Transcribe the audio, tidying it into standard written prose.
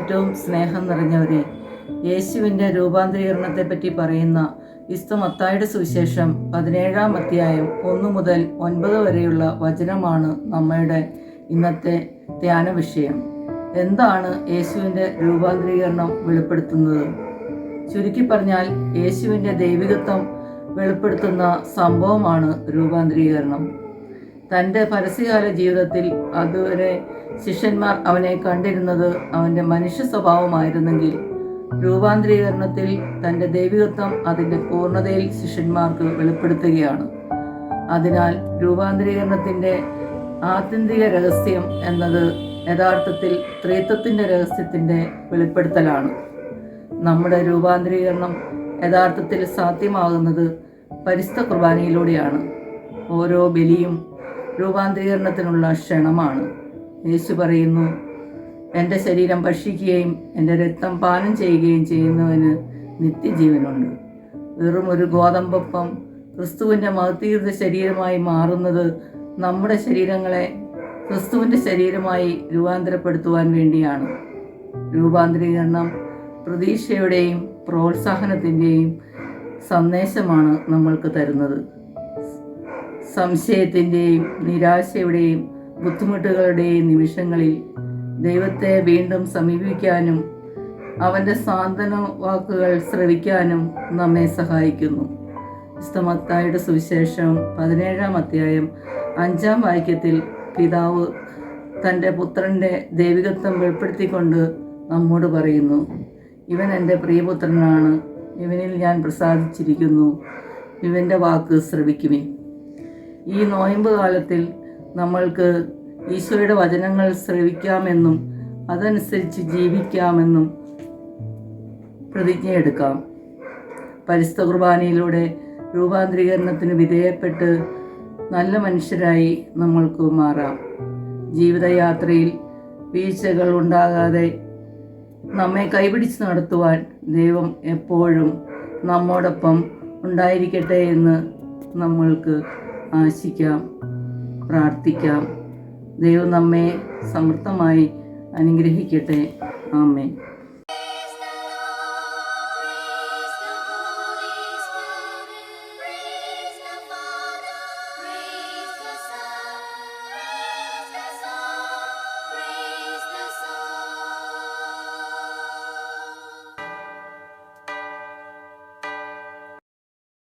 ഏറ്റവും സ്നേഹം നിറഞ്ഞവരെ, യേശുവിൻ്റെ രൂപാന്തരീകരണത്തെപ്പറ്റി പറയുന്ന വിശുദ്ധ മത്തായിയുടെ സുവിശേഷം 17-ാം അധ്യായം 1 മുതൽ 9 വരെയുള്ള വചനമാണ് നമ്മുടെ ഇന്നത്തെ ധ്യാന വിഷയം. എന്താണ് യേശുവിൻ്റെ രൂപാന്തരീകരണം വെളിപ്പെടുത്തുന്നത്? ചുരുക്കി പറഞ്ഞാൽ യേശുവിൻ്റെ ദൈവികത്വം വെളിപ്പെടുത്തുന്ന സംഭവമാണ് രൂപാന്തരീകരണം. തൻ്റെ പരസ്യകാല ജീവിതത്തിൽ അതുവരെ ശിഷ്യന്മാർ അവനെ കണ്ടിരുന്നത് അവൻ്റെ മനുഷ്യ സ്വഭാവമായിരുന്നെങ്കിൽ, രൂപാന്തരീകരണത്തിൽ തൻ്റെ ദൈവികത്വം അതിൻ്റെ പൂർണ്ണതയിൽ ശിഷ്യന്മാർക്ക് വെളിപ്പെടുത്തുകയാണ്. അതിനാൽ രൂപാന്തരീകരണത്തിൻ്റെ ആത്യന്തിക രഹസ്യം എന്നത് യഥാർത്ഥത്തിൽ ത്രിത്വത്തിൻ്റെ രഹസ്യത്തിൻ്റെ വെളിപ്പെടുത്തലാണ്. നമ്മുടെ രൂപാന്തരീകരണം യഥാർത്ഥത്തിൽ സാധ്യമാകുന്നത് പരിശുദ്ധ കുർബാനയിലൂടെയാണ്. ഓരോ ബലിയും രൂപാന്തരീകരണത്തിനുള്ള ക്ഷണമാണ്. യേശു പറയുന്നു, എൻ്റെ ശരീരം ഭക്ഷിക്കുകയും എൻ്റെ രക്തം പാനം ചെയ്യുകയും ചെയ്യുന്നവന് നിത്യജീവനുണ്ട്. വെറും ഒരു ഗോതമ്പപ്പം ക്രിസ്തുവിൻ്റെ മഹത്വീകൃത ശരീരമായി മാറുന്നത് നമ്മുടെ ശരീരങ്ങളെ ക്രിസ്തുവിൻ്റെ ശരീരമായി രൂപാന്തരപ്പെടുത്തുവാൻ വേണ്ടിയാണ്. രൂപാന്തരീകരണം പ്രതീക്ഷയുടെയും പ്രോത്സാഹനത്തിൻ്റെയും സന്ദേശമാണ് നമ്മൾക്ക് തരുന്നത്. സംശയത്തിൻ്റെയും നിരാശയുടെയും ബുദ്ധിമുട്ടുകളുടെയും നിമിഷങ്ങളിൽ ദൈവത്തെ വീണ്ടും സമീപിക്കാനും അവൻ്റെ സാന്ത്വന വാക്കുകൾ ശ്രവിക്കാനും നമ്മെ സഹായിക്കുന്നു. വിശുദ്ധ മത്തായിയുടെ സുവിശേഷം 17-ാം അധ്യായം 5-ാം വാക്യത്തിൽ പിതാവ് തൻ്റെ പുത്രൻ്റെ ദൈവികത്വം വെളിപ്പെടുത്തിക്കൊണ്ട് നമ്മോട് പറയുന്നു, ഇവൻ എൻ്റെ പ്രിയപുത്രനാണ്, ഇവനിൽ ഞാൻ പ്രസാദിച്ചിരിക്കുന്നു, ഇവൻ്റെ വാക്ക് ശ്രവിക്കുവിൻ. ഈ നോയമ്പ് കാലത്തിൽ നമ്മൾക്ക് ഈശോയുടെ വചനങ്ങൾ ശ്രവിക്കാമെന്നും അതനുസരിച്ച് ജീവിക്കാമെന്നും പ്രതിജ്ഞയെടുക്കാം. പരിശുദ്ധ കുർബാനയിലൂടെ രൂപാന്തരീകരണത്തിന് വിധേയപ്പെട്ട് നല്ല മനുഷ്യരായി നമ്മൾക്ക് മാറാം. ജീവിതയാത്രയിൽ വീഴ്ചകൾ ഉണ്ടാകാതെ നമ്മെ കൈപിടിച്ച് നടത്തുവാൻ ദൈവം എപ്പോഴും നമ്മോടൊപ്പം ഉണ്ടായിരിക്കട്ടെ എന്ന് നമ്മൾക്ക് ആശിക്കാം, പ്രാർത്ഥിക്കാം. ദൈവം നമ്മെ സമൃദ്ധമായി അനുഗ്രഹിക്കട്ടെ. ആമേൻ.